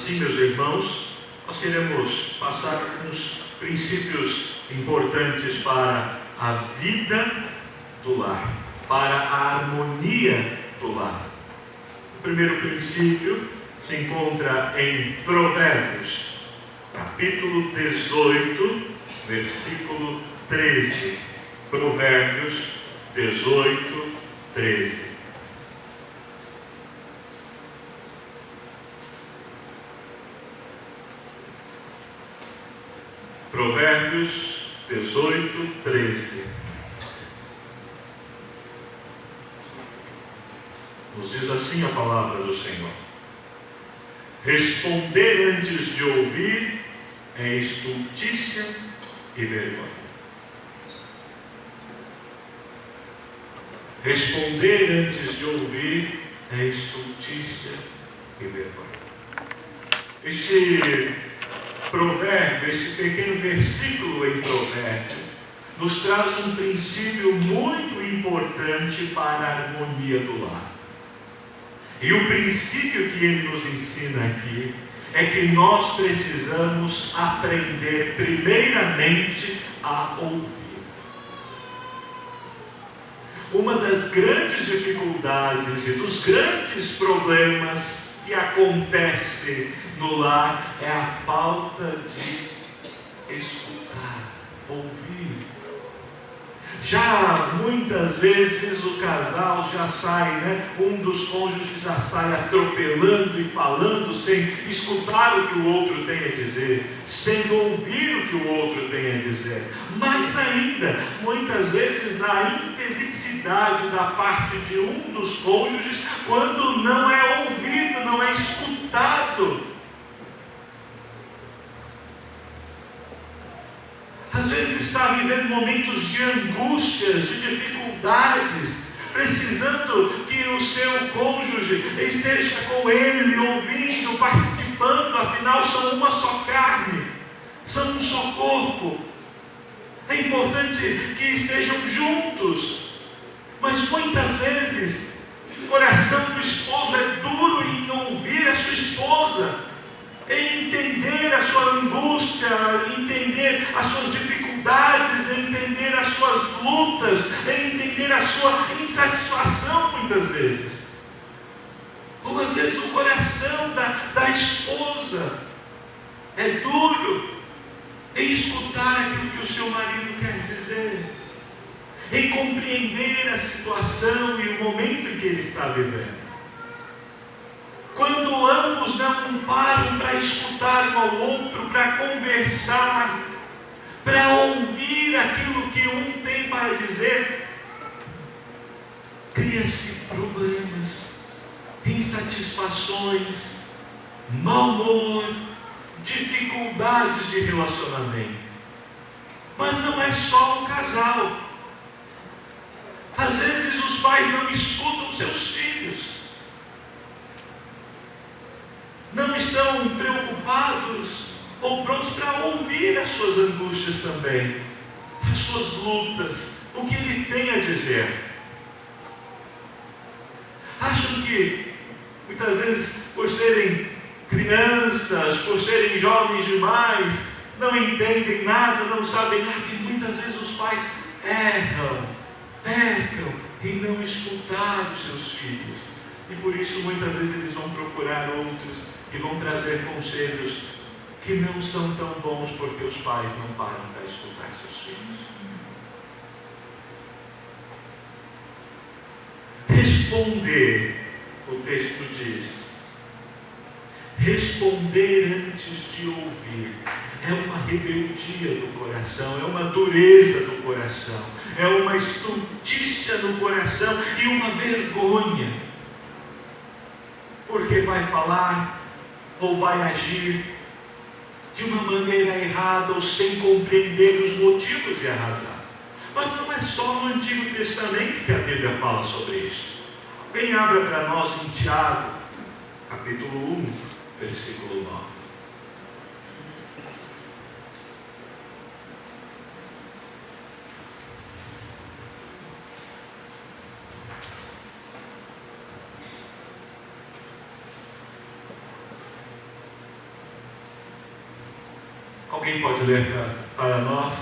assim, meus irmãos, nós queremos passar alguns princípios importantes para a vida do lar, para a harmonia do lar. O primeiro princípio se encontra em Provérbios, capítulo 18, versículo 13. Provérbios 18, 13. Provérbios 18, 13. Nos diz assim a palavra do Senhor: responder antes de ouvir é estultícia e vergonha. Responder antes de ouvir é estultícia e vergonha. Este provérbio, esse pequeno versículo em Provérbio, nos traz um princípio muito importante para a harmonia do lar. E o princípio que ele nos ensina aqui é que nós precisamos aprender primeiramente a ouvir. Uma das grandes dificuldades e dos grandes problemas que acontece no lar é a falta de escutar, ouvir. Já muitas vezes o casal já sai, um dos cônjuges já sai atropelando e falando sem escutar o que o outro tem a dizer, sem ouvir o que o outro tem a dizer. Mais ainda, muitas vezes a infelicidade da parte de um dos cônjuges quando não é ouvido, não é escutado. Às vezes está vivendo momentos de angústias, de dificuldades, precisando que o seu cônjuge esteja com ele, ouvindo, participando, afinal são uma só carne, são um só corpo. É importante que estejam juntos, mas muitas vezes o coração do esposo é duro em ouvir a sua esposa, em entender a sua angústia, entender as suas dificuldades, entender as suas lutas, entender a sua insatisfação muitas vezes. Ou às vezes o coração da esposa é duro em escutar aquilo que o seu marido quer dizer, em compreender a situação e o momento em que ele está vivendo. Quando ambos não param para escutar um ao outro, para conversar, para ouvir aquilo que um tem para dizer, cria-se problemas, insatisfações, mau humor, dificuldades de relacionamento. Mas não é só o casal. Às vezes os pais não escutam seus filhos, não estão preocupados ou prontos para ouvir as suas angústias também, as suas lutas, o que ele tem a dizer. Acham que muitas vezes, por serem crianças, por serem jovens demais, não entendem nada, não sabem nada, e muitas vezes os pais pecam em não escutar os seus filhos, e por isso muitas vezes eles vão procurar outros que vão trazer conselhos que não são tão bons, porque os pais não param para escutar seus filhos. Responder, o texto diz, responder antes de ouvir, é uma rebeldia do coração, é uma dureza do coração, é uma estultícia no coração e uma vergonha, porque vai falar ou vai agir de uma maneira errada ou sem compreender os motivos e a razão. Mas não é só no Antigo Testamento que a Bíblia fala sobre isso. Alguém abra para nós em Tiago, capítulo 1, versículo 9. Alguém pode ler para nós?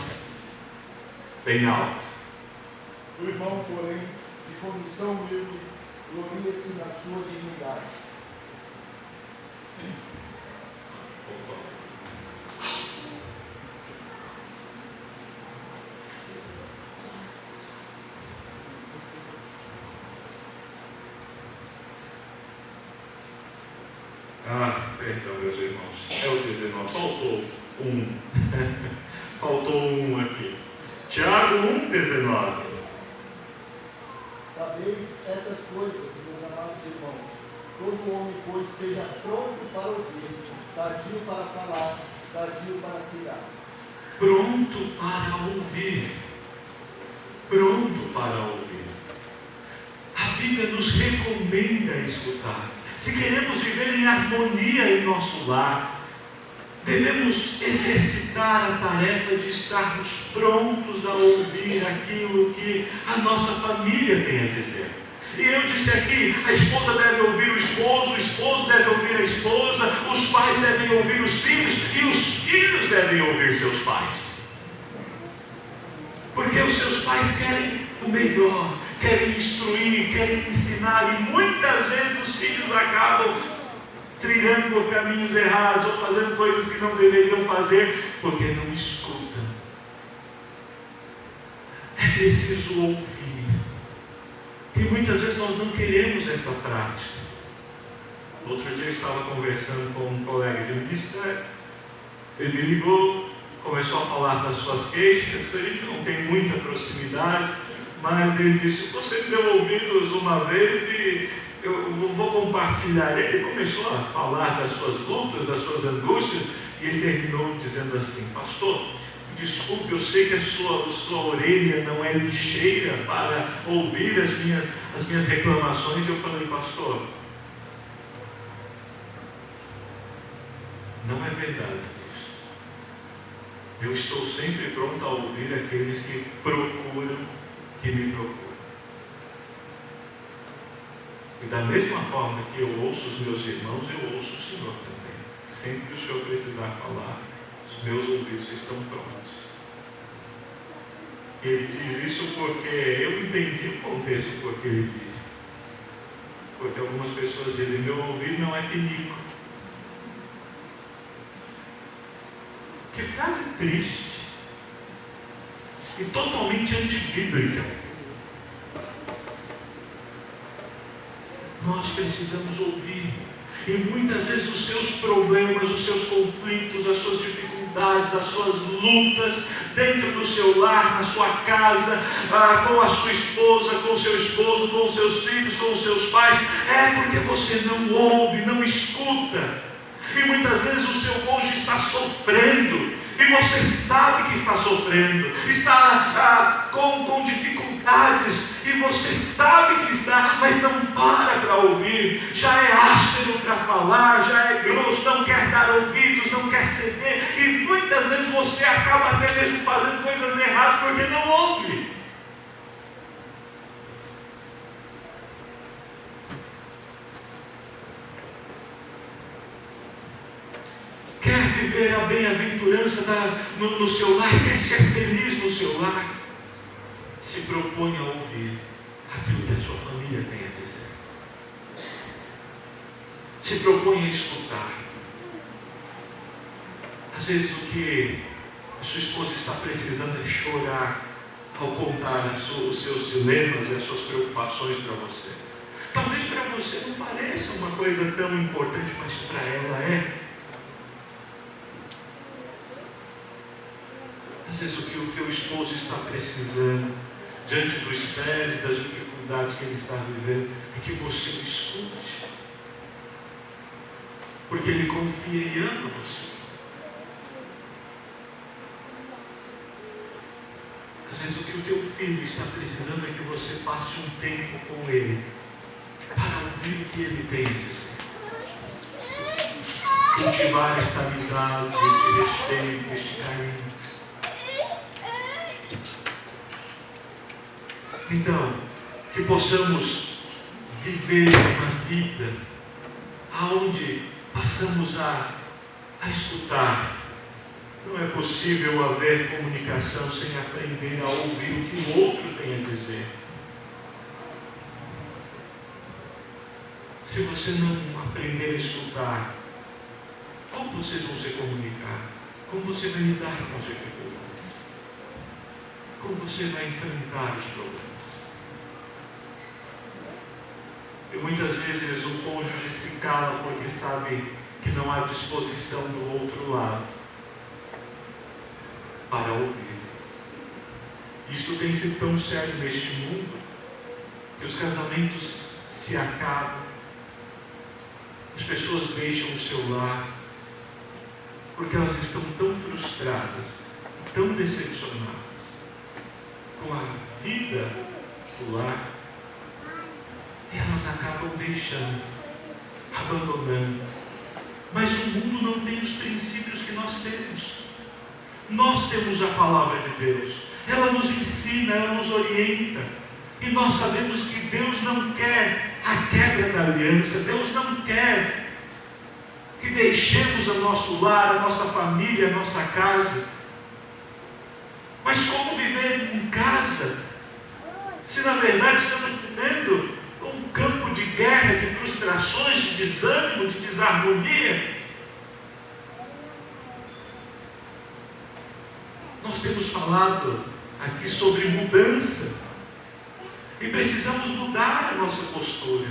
Bem alto. O irmão, porém, de condição humilde, gloria-se na sua dignidade. Perdão, meus irmãos. É o 19. Faltou um. Faltou um aqui. Tiago 1,19. Sabeis essas coisas, meus amados irmãos. Todo homem, pois, seja pronto para ouvir, tardio para falar, tardio para se irar. Pronto para ouvir. Pronto para ouvir. A Bíblia nos recomenda escutar. Se queremos viver em harmonia em nosso lar, devemos exercitar a tarefa de estarmos prontos a ouvir aquilo que a nossa família tem a dizer. E eu disse aqui, a esposa deve ouvir o esposo deve ouvir a esposa, os pais devem ouvir os filhos e os filhos devem ouvir seus pais. Porque os seus pais querem o melhor, querem instruir, querem ensinar, e muitas vezes os filhos acabam trilhando por caminhos errados ou fazendo coisas que não deveriam fazer porque não escutam. É preciso ouvir. E muitas vezes nós não queremos essa prática. Outro dia eu estava conversando com um colega de ministério. Ele me ligou, começou a falar das suas queixas. A gente não tem muita proximidade, mas ele disse: você me deu ouvidos uma vez e eu vou compartilhar. Ele começou a falar das suas lutas, das suas angústias, e ele terminou dizendo assim: pastor, desculpe, eu sei que a sua orelha não é lixeira para ouvir as minhas reclamações. E eu falei: pastor, não é verdade isso. Eu estou sempre pronto a ouvir aqueles que me procuram. E da mesma forma que eu ouço os meus irmãos, eu ouço o Senhor também. Sempre que o Senhor precisar falar, os meus ouvidos estão prontos. Ele diz isso porque eu entendi o contexto porque ele diz. Porque algumas pessoas dizem: meu ouvido não é pinico. Que frase triste e totalmente antibíblica. Nós precisamos ouvir. E muitas vezes os seus problemas, os seus conflitos, as suas dificuldades, as suas lutas dentro do seu lar, na sua casa, com a sua esposa, com o seu esposo, com os seus filhos, com os seus pais, é porque você não ouve, não escuta. E muitas vezes o seu cônjuge está sofrendo, e você sabe que está sofrendo, está com dificuldades, e você sabe que está, mas não para ouvir, já é áspero para falar, já é grosso, não quer dar ouvidos, não quer ceder, e muitas vezes você acaba até mesmo fazendo coisas erradas porque não ouve. Quer viver a bem-aventurança no seu lar, quer ser feliz no seu lar, se propõe a ouvir aquilo que a sua família tem a dizer. Se propõe a escutar. Às vezes o que a sua esposa está precisando é chorar ao contar os seus dilemas e as suas preocupações para você. Talvez para você não pareça uma coisa tão importante, mas para ela é. Às vezes o que o teu esposo está precisando, diante do estresse, das dificuldades que ele está vivendo, é que você o escute. Porque ele confia e ama você. Às vezes o que o teu filho está precisando é que você passe um tempo com ele, para ouvir o que ele tem a dizer. Cultivar esta amizade, este respeito, este carinho. Então, que possamos viver uma vida onde passamos a escutar Não é possível haver comunicação sem aprender a ouvir o que o outro tem a dizer. Se você não aprender a escutar, como vocês vão se comunicar? Como você vai lidar com as dificuldades? Como você vai enfrentar os problemas? E muitas vezes o cônjuge se cala porque sabe que não há disposição do outro lado para ouvir. Isto tem sido tão sério neste mundo que os casamentos se acabam, as pessoas deixam o seu lar porque elas estão tão frustradas, tão decepcionadas com a vida do lar, e elas acabam deixando, abandonando. Mas o mundo não tem os princípios que nós temos. Nós temos a palavra de Deus, ela nos ensina, ela nos orienta, e nós sabemos que Deus não quer a quebra da aliança. Deus não quer que deixemos o nosso lar, a nossa família, a nossa casa. Mas como viver em casa, se na verdade estamos vivendo um campo de guerra, de frustrações, de desânimo, de desarmonia? Nós temos falado aqui sobre mudança, e precisamos mudar a nossa postura.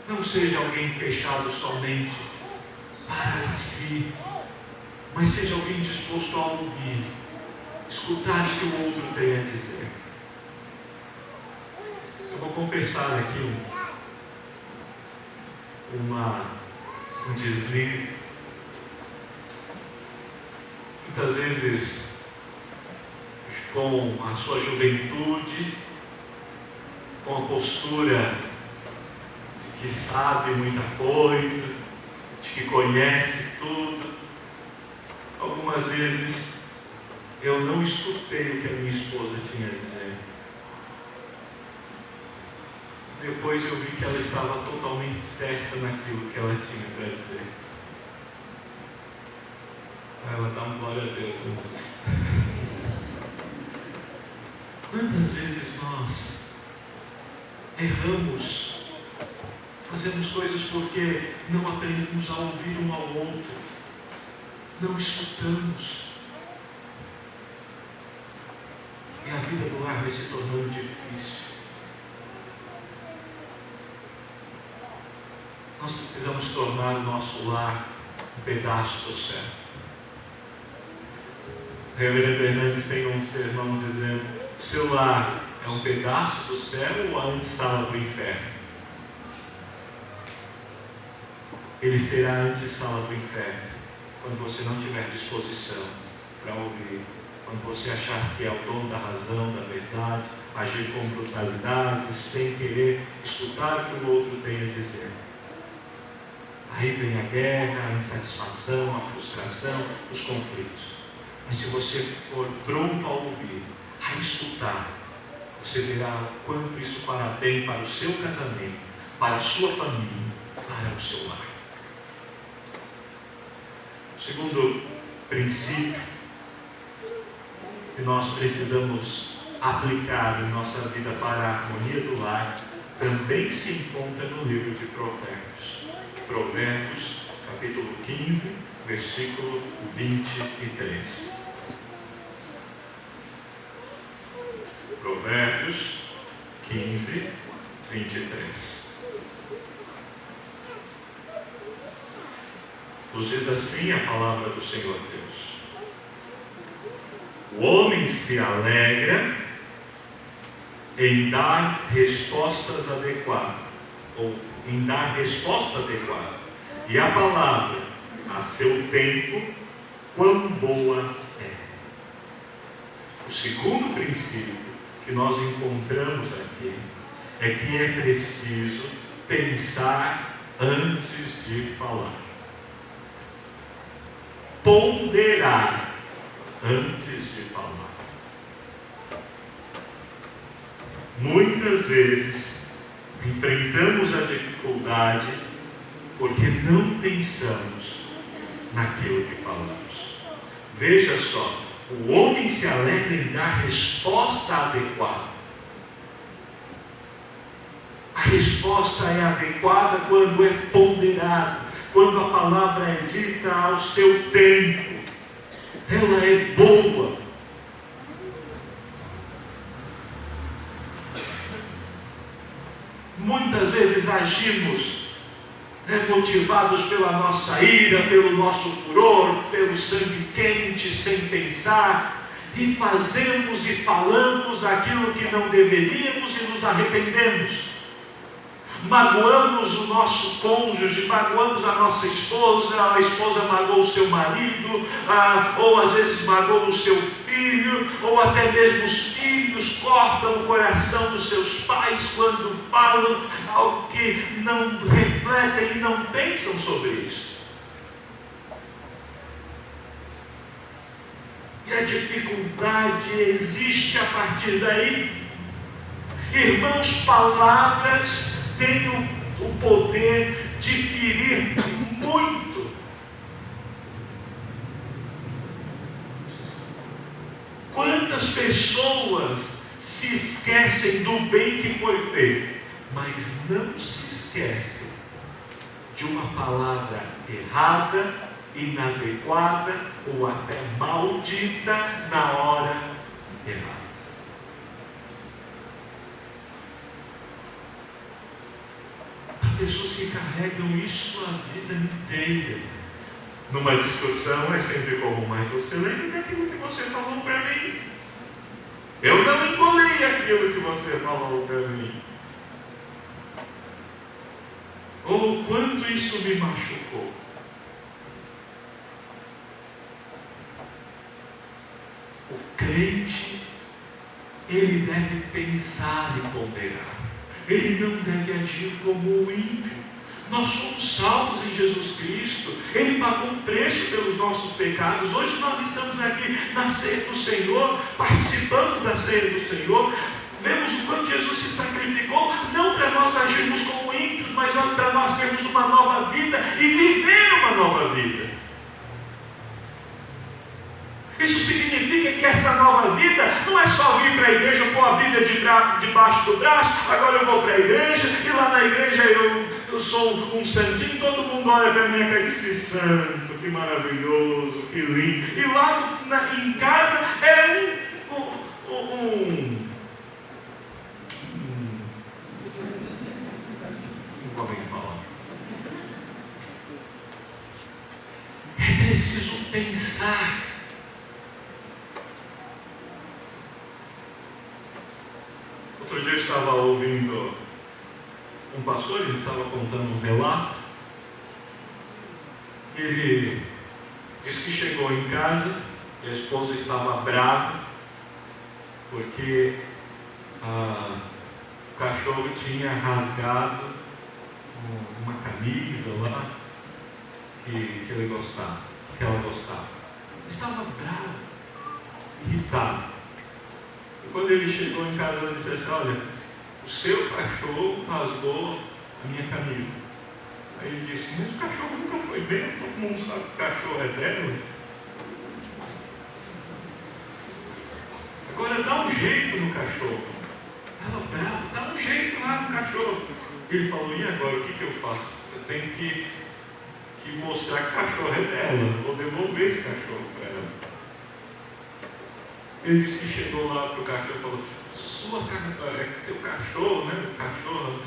Não seja alguém fechado somente para si, mas seja alguém disposto a ouvir, escutar o que o outro tem a dizer. Eu vou confessar aqui um deslize. Muitas vezes, com a sua juventude, com a postura de que sabe muita coisa, de que conhece tudo, algumas vezes eu não escutei o que a minha esposa tinha a dizer. Depois eu vi que ela estava totalmente certa naquilo que ela tinha para dizer. Ela dá uma glória a Deus. Quantas vezes nós erramos, fazemos coisas porque não aprendemos a ouvir um ao outro, não escutamos, e a vida do lar vai se tornando difícil. Nós precisamos tornar o nosso lar um pedaço do céu. O reverendo Hernandes tem um sermão dizendo: o seu lar é um pedaço do céu ou a antessala do inferno? Ele será a antessala do inferno quando você não tiver disposição para ouvir, quando você achar que é o dono da razão, da verdade, agir com brutalidade, sem querer escutar o que o outro tem a dizer. Aí vem a guerra, a insatisfação, a frustração, os conflitos. Mas se você for pronto a ouvir, a escutar, você verá o quanto isso fará bem para o seu casamento, para a sua família, para o seu lar. O segundo princípio que nós precisamos aplicar em nossa vida para a harmonia do lar também se encontra no livro de Provérbios. Provérbios, capítulo 15, versículo 23. Provérbios 15, 23. Nos diz assim a palavra do Senhor Deus: o homem se alegra em dar respostas adequadas, ou em dar resposta adequada, e a palavra a seu tempo, quão boa é. O segundo princípio que nós encontramos aqui é que é preciso pensar antes de falar, ponderar antes de falar. Muitas vezes enfrentamos a dificuldade porque não pensamos naquilo que falamos. Veja só, o homem se alegra em dar resposta adequada. A resposta é adequada quando é ponderada, quando a palavra é dita ao seu tempo. Ela é boa. Muitas vezes agimos motivados pela nossa ira, pelo nosso furor, pelo sangue quente, sem pensar, e fazemos e falamos aquilo que não deveríamos e nos arrependemos. Magoamos o nosso cônjuge, magoamos a nossa esposa, a esposa magoou o seu marido, ou às vezes magoou o seu filho, ou até mesmo os filhos cortam o coração dos seus pais quando falam algo que não refletem e não pensam sobre isso. E a dificuldade existe a partir daí. Irmãos, palavras têm o poder de ferir muito. Quantas pessoas se esquecem do bem que foi feito, mas não se esquecem de uma palavra errada, inadequada ou até maldita na hora errada. Há pessoas que carregam isso a vida inteira. Numa discussão é sempre comum, mas você lembra daquilo que você falou para mim? Eu não engoli aquilo que você falou para mim. Ou quanto isso me machucou. O crente, ele deve pensar e ponderar. Ele não deve agir como o ímpio. Nós somos salvos em Jesus Cristo. Ele pagou um preço pelos nossos pecados. Hoje nós estamos aqui na ceia do Senhor, participamos da ceia do Senhor. Vemos o quanto Jesus se sacrificou, não para nós agirmos como ímpios, mas para nós termos uma nova vida e viver uma nova vida. Isso significa que essa nova vida não é só vir para a igreja, pôr a Bíblia debaixo do braço, agora eu vou para a igreja, e lá na igreja eu sou um santinho, todo mundo olha para mim e diz que santo, que maravilhoso, que lindo. E lá em casa é não podem falar. É preciso pensar. Outro dia eu estava ouvindo um pastor, ele estava contando um relato. Ele disse que chegou em casa e a esposa estava brava porque o cachorro tinha rasgado uma camisa lá que ela gostava. Estava bravo, irritado. E quando ele chegou em casa, ele disse assim: olha, o seu cachorro rasgou a minha camisa. Aí ele disse: mas o cachorro nunca foi meu, todo mundo sabe que o cachorro é dela. Agora dá um jeito no cachorro. Ela brava, dá um jeito lá no cachorro. Ele falou: e agora, o que eu faço? Eu tenho que mostrar que o cachorro é dela, eu vou devolver esse cachorro para ela. Ele disse que chegou lá para o cachorro e falou: seu cachorro, né? O cachorro,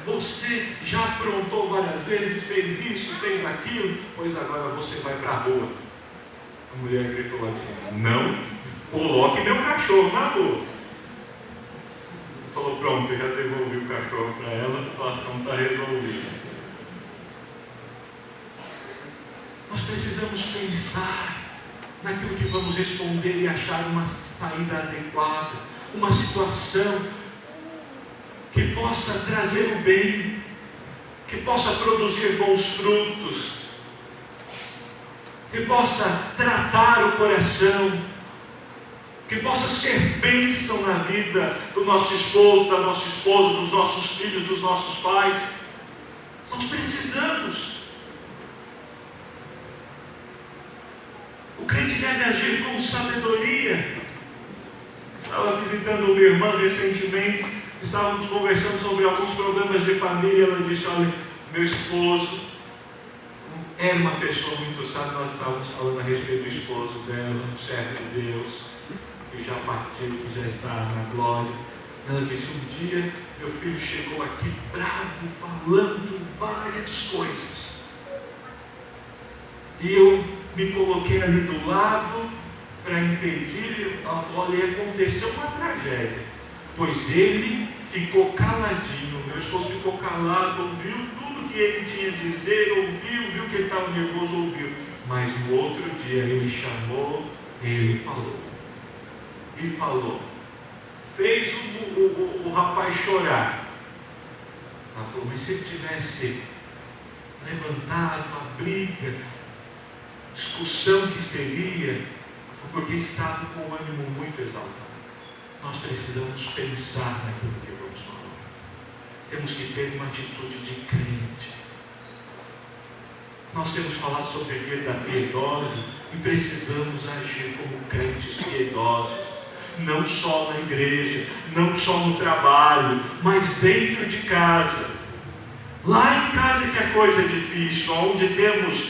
você já aprontou várias vezes, fez isso, fez aquilo, pois agora você vai para a rua. A mulher gritou lá assim: não coloque meu cachorro na rua. Ele falou: pronto, eu já devolvi o cachorro para ela, a situação está resolvida. Nós precisamos pensar naquilo que vamos responder e achar uma saída adequada, uma situação que possa trazer o bem, que possa produzir bons frutos, que possa tratar o coração, que possa ser bênção na vida do nosso esposo, da nossa esposa, dos nossos filhos, dos nossos pais. Nós precisamos precisamos. O crente deve agir com sabedoria. Estava visitando uma irmã recentemente, estávamos conversando sobre alguns problemas de família. Ela disse: olha, meu esposo era uma pessoa muito sábia. Nós estávamos falando a respeito do esposo dela, um servo de Deus, que já partiu, que já está na glória. Ela disse: um dia meu filho chegou aqui bravo, falando várias coisas, e eu me coloquei ali do lado para impedir. Ela falou: olha, aconteceu uma tragédia, pois ele ficou caladinho. Meu esposo ficou calado, ouviu tudo que ele tinha a dizer, ouviu, viu que ele estava nervoso, ouviu. Mas no outro dia ele chamou, ele falou. E falou. Fez o rapaz chorar. Ela falou: mas se ele tivesse levantado a briga, discussão que seria, foi porque estava com o ânimo muito exaltado. Nós precisamos pensar naquilo que vamos falar. Temos que ter uma atitude de crente. Nós temos falado sobre vida piedosa e precisamos agir como crentes piedosos. Não só na igreja, não só no trabalho, mas dentro de casa. Lá em casa que a coisa é difícil, onde temos,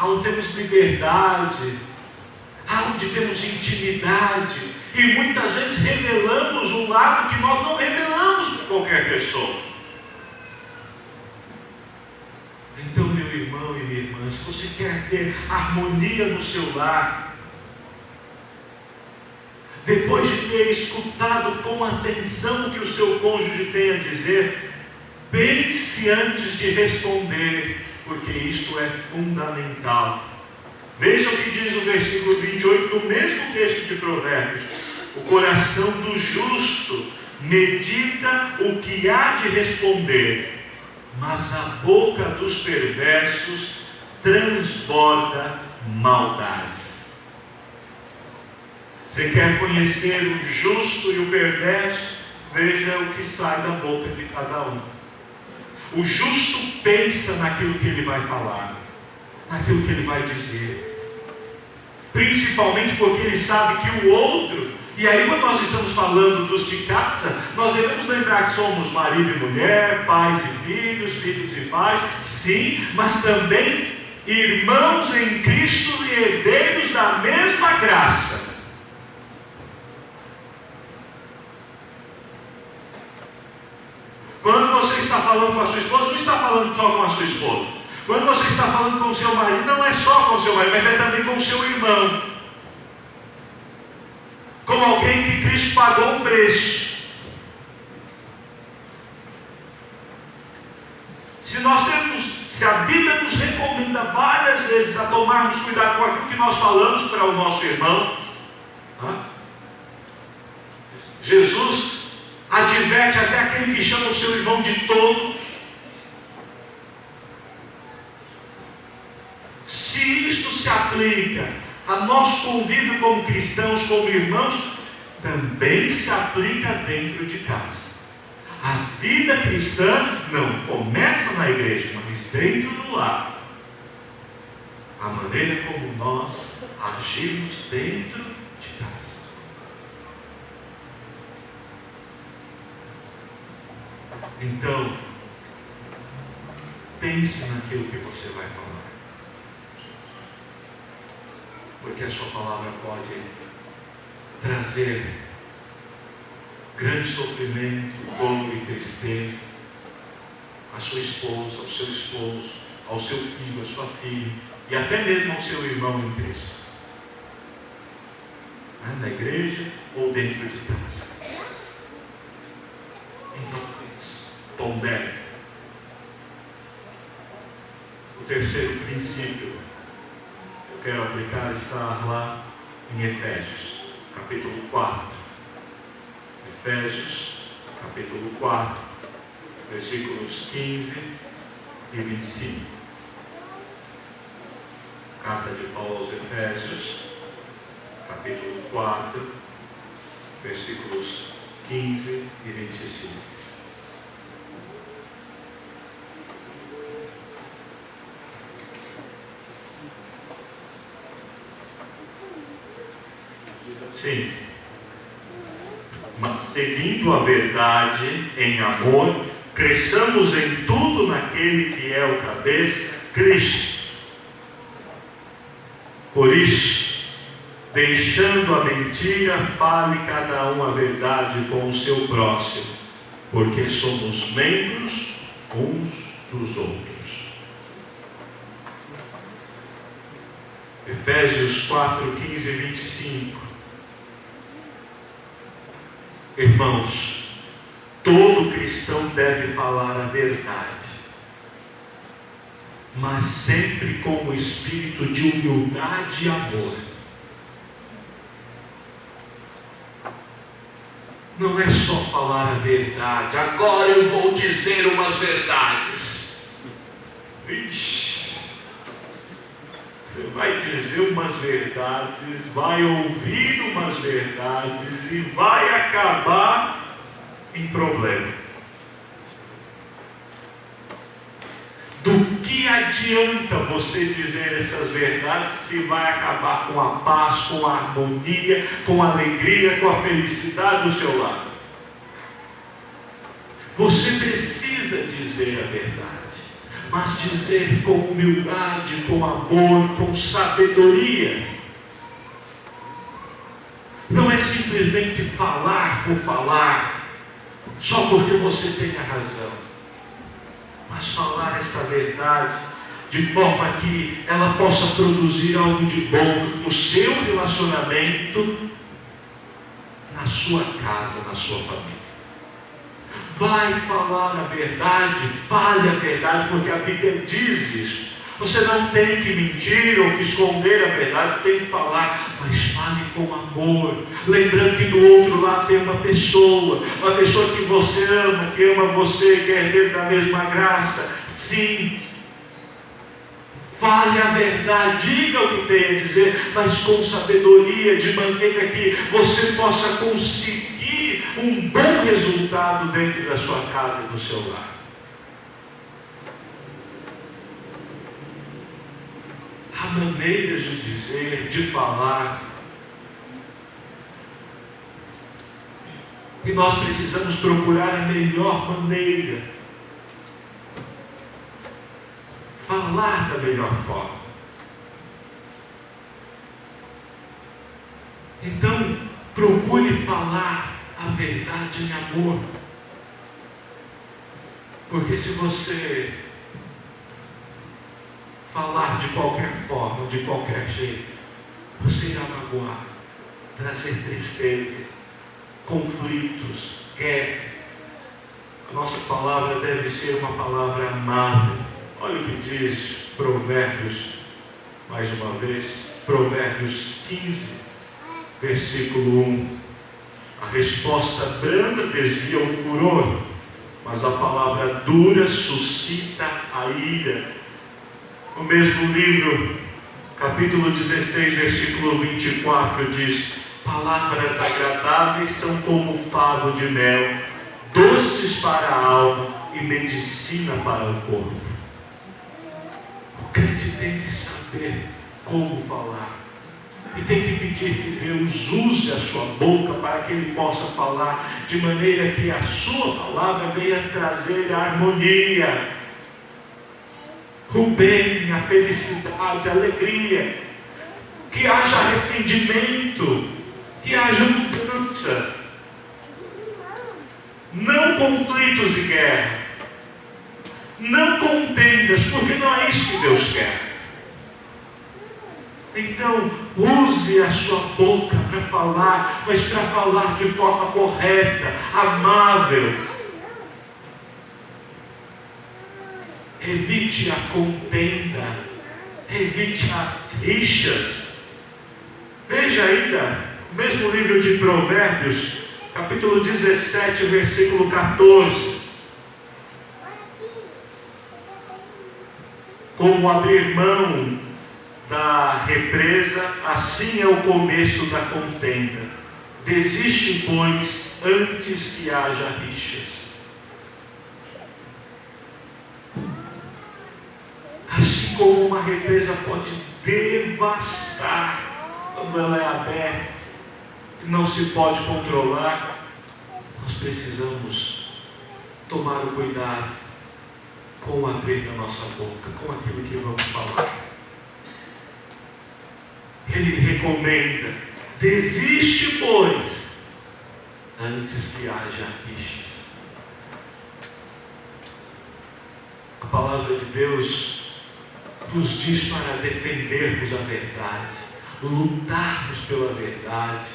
onde temos liberdade, onde temos intimidade, e muitas vezes revelamos um lado que nós não revelamos para qualquer pessoa. Então, meu irmão e minha irmã, se você quer ter harmonia no seu lar, depois de ter escutado com atenção o que o seu cônjuge tem a dizer, pense antes de responder, porque isto é fundamental. Veja o que diz o versículo 28 do mesmo texto de Provérbios: o coração do justo medita o que há de responder, mas a boca dos perversos transborda maldades. Você quer conhecer o justo e o perverso? Veja o que sai da boca de cada um. O justo pensa naquilo que ele vai falar, naquilo que ele vai dizer, principalmente porque ele sabe que o outro, e aí quando nós estamos falando dos de casa, nós devemos lembrar que somos marido e mulher, pais e filhos, filhos e pais, sim, mas também irmãos em Cristo e herdeiros da mesma graça. Quando você está falando com a sua esposa, não está falando só com a sua esposa. Quando você está falando com o seu marido, não é só com o seu marido, mas é também com o seu irmão. Como alguém que Cristo pagou um preço. Se a Bíblia nos recomenda várias vezes a tomarmos cuidado com aquilo que nós falamos para o nosso irmão, Jesus adverte até aquele que chama o seu irmão de tolo. Se isto se aplica a nosso convívio como cristãos, como irmãos, também se aplica dentro de casa. A vida cristã não começa na igreja, mas dentro do lar. A maneira como nós agimos dentro de casa. Então, pense naquilo que você vai falar, porque a sua palavra pode trazer grande sofrimento, dor e tristeza à sua esposa, ao seu esposo, ao seu filho, à sua filha e até mesmo ao seu irmão em Cristo, na igreja ou dentro de casa. Então, pondere. O terceiro princípio que eu quero aplicar está lá em Efésios, capítulo 4. Efésios, capítulo 4, versículos 15 e 25. Carta de Paulo aos Efésios, capítulo 4, versículos 15 e 25. Sim. Mas seguindo a verdade em amor, cresçamos em tudo naquele que é o cabeça, Cristo. Por isso, deixando a mentira, fale cada um a verdade com o seu próximo, porque somos membros uns dos outros. Efésios 4, 15 e 25. Irmãos, todo cristão deve falar a verdade, mas sempre com o espírito de humildade e amor. Não é só falar a verdade. Agora eu vou dizer umas verdades. Ixi, você vai dizer umas verdades, vai ouvir umas verdades e vai acabar em problema. Do que adianta você dizer essas verdades se vai acabar com a paz, com a harmonia, com a alegria, com a felicidade do seu lado? Você precisa dizer a verdade, mas dizer com humildade, com amor, com sabedoria. Não é simplesmente falar por falar, só porque você tem a razão. Mas falar esta verdade de forma que ela possa produzir algo de bom no seu relacionamento, na sua casa, na sua família. Vai falar a verdade, fale a verdade, porque a Bíblia diz isso. Você não tem que mentir ou que esconder a verdade, tem que falar, mas fale com amor, lembrando que do outro lado tem uma pessoa que você ama, que ama você, que é herdeiro da mesma graça. Sim, fale a verdade, diga o que tem a dizer, mas com sabedoria, de maneira que você possa conseguir um bom resultado dentro da sua casa e do seu lar. Há maneiras de dizer, de falar, e nós precisamos procurar a melhor maneira, falar da melhor forma. Então, procure falar a verdade em amor, porque se você falar de qualquer forma, de qualquer jeito, você irá magoar, trazer tristeza, conflitos, guerra. A nossa palavra deve ser uma palavra amável. Olha o que diz Provérbios, mais uma vez, Provérbios 15, versículo 1. A resposta branda desvia o furor, mas a palavra dura suscita a ira. O mesmo livro, capítulo 16, versículo 24, diz: palavras agradáveis são como favo de mel, doces para a alma e medicina para o corpo. O crente tem que saber como falar, e tem que pedir que Deus use a sua boca para que Ele possa falar de maneira que a sua palavra venha trazer a harmonia, o bem, a felicidade, a alegria, que haja arrependimento, que haja mudança, não conflitos e guerra, não contendas, porque não é isso que Deus quer. Então, use a sua boca para falar, mas para falar de forma correta, amável. Evite a contenda, evite as rixas. Veja ainda, o mesmo livro de Provérbios, capítulo 17, versículo 14. Como abrir mão da represa, assim é o começo da contenda. Desiste, pois, antes que haja rixas. Assim como uma represa pode devastar quando ela é aberta, não se pode controlar, nós precisamos tomar o cuidado com o abrir da nossa boca, com aquilo que vamos falar. Ele recomenda: desiste, pois, antes que haja rixas. A palavra de Deus nos diz para defendermos a verdade, lutarmos pela verdade,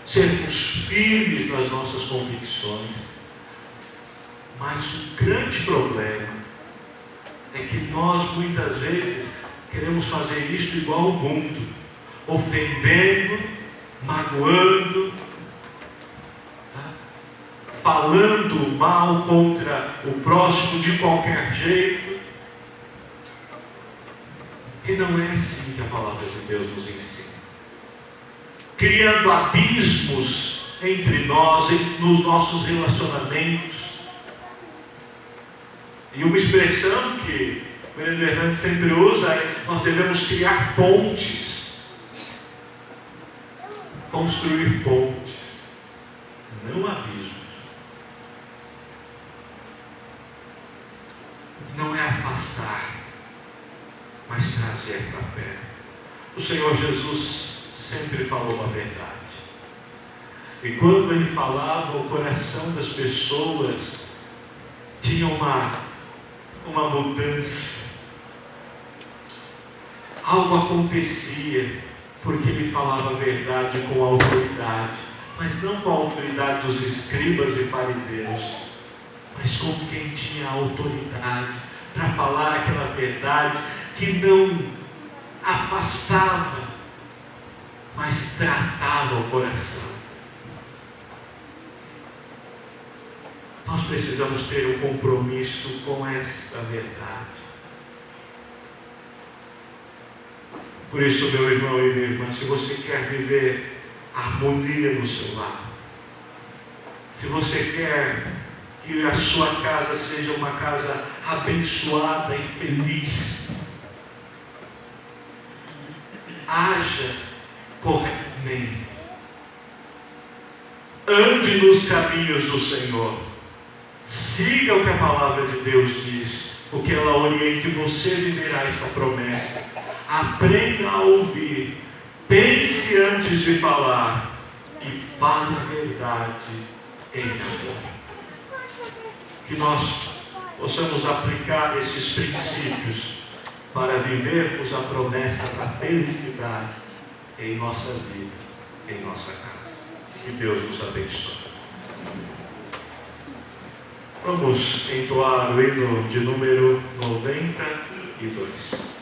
sermos firmes nas nossas convicções. Mas o grande problema é que nós muitas vezes queremos fazer isto igual ao mundo, ofendendo, magoando, falando mal contra o próximo de qualquer jeito. E não é assim que a palavra de Deus nos ensina. Criando abismos entre nós, nos nossos relacionamentos. E uma expressão que o Breno Hernandes sempre usa é: nós devemos criar pontes. Construir pontes, não abismos. Não é afastar, mas trazer para perto. O Senhor Jesus sempre falou a verdade. E quando Ele falava, o coração das pessoas tinha uma mudança. Algo acontecia, porque Ele falava a verdade com autoridade. Mas não com a autoridade dos escribas e fariseus, mas como quem tinha autoridade para falar aquela verdade que não afastava, mas tratava o coração. Nós precisamos ter um compromisso com esta verdade. Por isso, meu irmão e minha irmã, se você quer viver harmonia no seu lar, se você quer que a sua casa seja uma casa abençoada e feliz, haja corretamente, ande nos caminhos do Senhor, siga o que a palavra de Deus diz, porque ela oriente você a viver essa promessa. Aprenda a ouvir, pense antes de falar e fale a verdade em amor. Que nós possamos aplicar esses princípios para vivermos a promessa da felicidade em nossa vida, em nossa casa. Que Deus nos abençoe. Vamos entoar o hino de número 92.